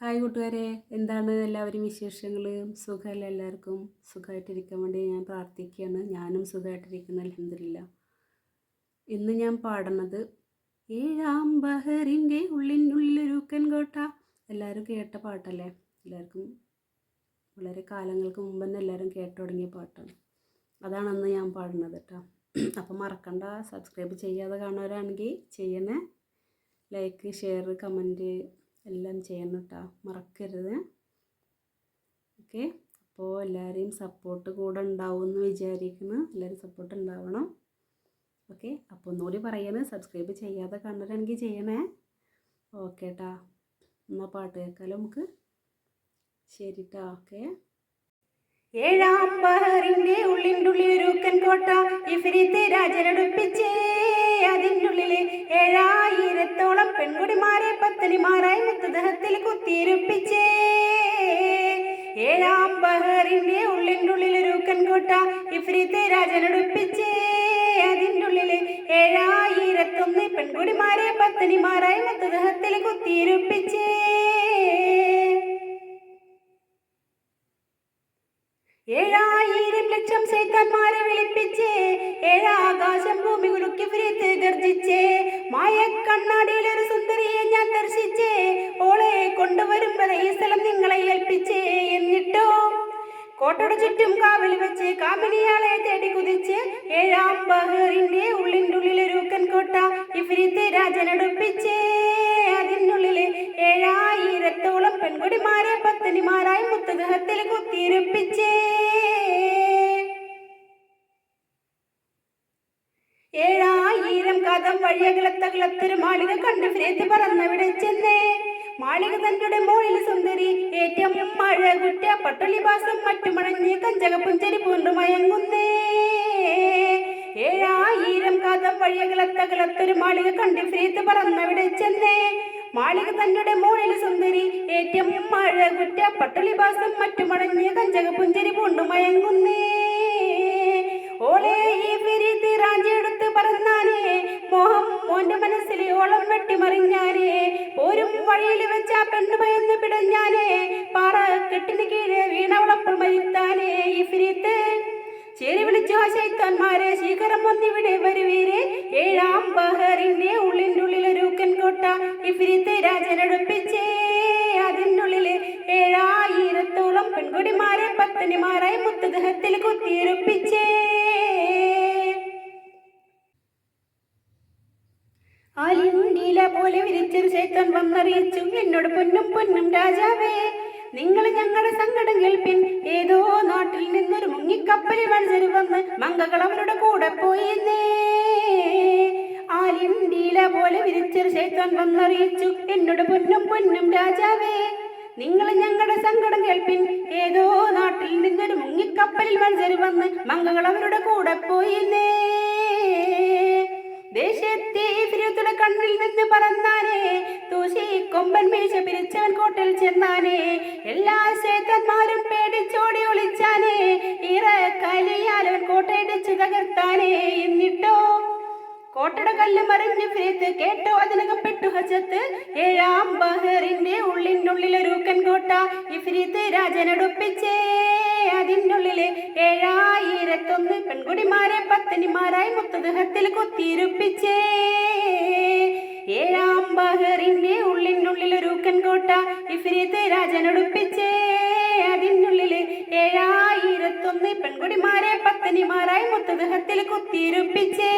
Hi കൂട്ടുകാരെ, എന്താണ് എല്ലാവരും വിശേഷങ്ങൾ? സുഖമല്ല? എല്ലാവർക്കും സുഖമായിട്ടിരിക്കാൻ വേണ്ടി ഞാൻ പ്രാർത്ഥിക്കുകയാണ്. ഞാനും സുഖമായിട്ടിരിക്കുന്നു, അൽഹംദുലില്ലാ. ഇന്ന് ഞാൻ പാടുന്നത് ഏഴാം ബഹറിൻ്റെ ഉള്ളിനുള്ളിലൊരുക്കൻ കോട്ട. എല്ലാവരും കേട്ട പാട്ടല്ലേ? എല്ലാവർക്കും വളരെ കാലങ്ങൾക്ക് മുമ്പ് തന്നെ എല്ലാവരും കേട്ടു തുടങ്ങിയ പാട്ടാണ്. അതാണ് അന്ന് ഞാൻ പാടുന്നത് കേട്ടോ. അപ്പം മറക്കണ്ട, സബ്സ്ക്രൈബ് ചെയ്യാതെ കാണുന്നവരാണെങ്കിൽ ചെയ്യണേ. ലൈക്ക്, ഷെയർ, കമൻറ്റ് എല്ലാം ചെയ്യണം കേട്ടോ, മറക്കരുത്. ഓക്കെ, അപ്പോൾ എല്ലാവരെയും സപ്പോർട്ട് കൂടെ ഉണ്ടാവും എന്ന് വിചാരിക്കുന്നു. എല്ലാവരും സപ്പോർട്ട് ഉണ്ടാവണം. ഓക്കെ, അപ്പോൾ ഒന്നുകൂടി പറയണേ, സബ്സ്ക്രൈബ് ചെയ്യാതെ കാണുന്നവരാണെങ്കിൽ ചെയ്യണേ. ഓക്കെ കേട്ടോ, എന്നാൽ പാട്ട് കേൾക്കാമല്ലോ നമുക്ക്. ശരി കേട്ടോ, ഓക്കെ. ഏഴാം ബഹറിൻ്റെ ഉള്ളിനുള്ളിലൊരുക്കൻ കോട്ട ഇഫ്രീത്ത് രാജനടുപ്പിച്ചേ. അതിനുള്ളിലെ 7000-ഓളം പെൺകുടിമാരെ പത്തനിമാരായി മുത്തുദഹത്തിൽ കുത്തിയിരുപ്പിച്ചേ. ഏഴാം ബഹറിൻ്റെ ഉള്ളിനുള്ളിലൊരുക്കൻ കോട്ട ഇഫ്രീത്ത് രാജനടുപ്പിച്ചേ. അതിനുള്ളിലെ 7001 പെൺകുടിമാരെ പത്തനിമാരായി മുത്തുദഹത്തിൽ കുത്തിയിരുപ്പിച്ചേ. 7000 ലക്ഷം ശൈത്താന്മാരെ വിളിപ്പിച്ചേ. ഏഴാകാശം ഭൂമി കുലുക്കി ഇഫ്രീത്ത് ഗർജിച്ചേ. മായക്കണ്ണാടിയിലൊരു സുന്ദരിയെ ഞാൻ ദർശിച്ചേ. ഓളെ കൊണ്ടുവരും വരെ ഈ സ്ഥലം നിങ്ങളെ ഏൽപ്പിച്ചേ. എന്നിട്ടോ കോട്ടയുടെ ചുറ്റും കാവൽ വെച്ച് കാമിനിയാളെ തേടി കുതിച്ച്. ഏഴാം ബഹറിൻ്റെ ഉള്ളിനുള്ളിലൊരുക്കൻ കോട്ട ഇഫ്രീത്ത് രാജനടുപ്പിച്ചേ. അതിനുള്ളിലെ 7000-ഓളം പെൺകുടിമാരെ പത്തനിമാരായി മുത്തുദഹത്തിൽ കുത്തിയിരുപ്പിച്ചേ. 7000 കഥം വഴിയകലത്തകലത്തൊരു മാളിക കണ്ട് ഇഫ്രീത്ത് പറന്നവിടെ ചെന്നേ. മാളിക തന്റെ മോളിൽ സുന്ദരി ഏറ്റവും അഴകുറ്റ പട്ടുലിബാസും മറ്റുമണഞ്ഞ് കഞ്ചകപ്പുഞ്ചരി പൂണ്ടു മയങ്ങുന്നേ. 7000 കഥം വഴിയകലത്തകലത്തൊരു മാളിക കണ്ട് ഇഫ്രീത്ത് പറന്നവിടെ ചെന്നേ. മാളിക തന്റെ മോളിൽ സുന്ദരി ഏറ്റവും അഴകുറ്റ പട്ടുലിബാസും മറ്റുമണഞ്ഞ് കഞ്ചകപ്പുഞ്ചരി പൂണ്ടു മയങ്ങുന്നേ. ഓളെ ഈ ഇഫ്രീത്ത് റാഞ്ചിയെടുത്ത് പറന്നാനേ. മോഹം മോന്റെ മനസ്സിൽ ഓളം വെട്ടിമറിഞ്ഞാനേ. പോരും വഴിയിൽ വെച്ച പെണ്ണ് ഭയന്ന് പിടഞ്ഞാനേ. പാറ കെട്ടിന് കീഴെ വീണവളപ്പോൾ മരിത്താനേ. ഇഫ്രീത്ത് ചേരി വിളിച്ചു ആ ശൈത്താന്മാരെ, ശീകരം വന്നിവിടെ വരുവീരെ. ഏഴാം ബഹറിൻ്റെ ഉള്ളിനുള്ളിലൊരുക്കൻ കോട്ട ഇഫ്രീത്ത് രാജനടുപ്പിച്ചേ. അതിനുള്ളിലെ 7000-ഓളം പെൺകുടിമാരെ പത്തനിമാരായി മുത്തുദഹത്തിൽ കുത്തിയിരുപ്പിച്ചേ. ആലിൻഡില പോലെ വിരിച്ചൊരു ശൈത്താൻ വന്നറിയിച്ചു, എന്നോട് പൊന്നും പൊന്നും രാജാവേ, നിങ്ങൾ ഞങ്ങളുടെ സങ്കടം കേൾപ്പിൻ. ഏതോ നാട്ടിൽ നിന്നൊരു മുങ്ങിക്കപ്പലിൽ മനുഷ്യർ വന്ന് മംഗകൾ അവരുടെ കൂടെ പോയിന്നേ. ആലിൻഡില പോലെ വിരിച്ചൊരു ശൈത്താൻ വന്നറിയിച്ചു, എന്നോട് പൊന്നും പൊന്നും രാജാവേ, നിങ്ങൾ ഞങ്ങളുടെ സങ്കടം കേൾപ്പിൻ. ഏതോ നാട്ടിൽ നിന്നൊരു മുങ്ങിക്കപ്പലിൽ മനുഷ്യർ വന്ന് മംഗകൾ അവരുടെ കൂടെ പോയിന്നേ. ദേശത്തെ ഇഫ്രീത്തുടെ കണ്ണിൽ നിന്ന് പറന്നാനേ. തൂശി കൊമ്പൻ മീശ പിരിച്ചവൻ കോട്ടയിൽ ചെന്നാനേ. എല്ലാ ശൈത്താന്മാരും പേടിച്ചോടി ഒളിച്ചാനേ. ഇറക്കലിയാലവൻ കോട്ടയിടിച്ച് തകർത്താനേ. എന്നിട്ടോ കോട്ടയുടെ കല്ല് മറിഞ്ഞ് ഇഫ്രീത്ത് കേട്ടോ അതിനകപ്പെട്ടു ഹജത്ത്. ഏഴാം ബഹറിൻ്റെ ഉള്ളിനുള്ളിലൊരുക്കൻ കോട്ട ഇഫ്രീത്ത് രാജനടുപ്പിച്ചേ. അതിനുള്ളിലെ 7001 പെൺകുടിമാരെ പത്തനിമാരായി മുത്തുദഹത്തിൽ കുത്തിയിരുപ്പിച്ചേ. ഏഴാം ബഹറിൻ്റെ ഉള്ളിനുള്ളിലൊരുക്കൻ കോട്ട ഇഫ്രീത്ത് രാജനടുപ്പിച്ചേ. അതിനുള്ളിലെ 7001 പെൺകുടിമാരെ പത്തനിമാരായി മുത്തുദഹത്തിൽ കുത്തിയിരുപ്പിച്ചേ.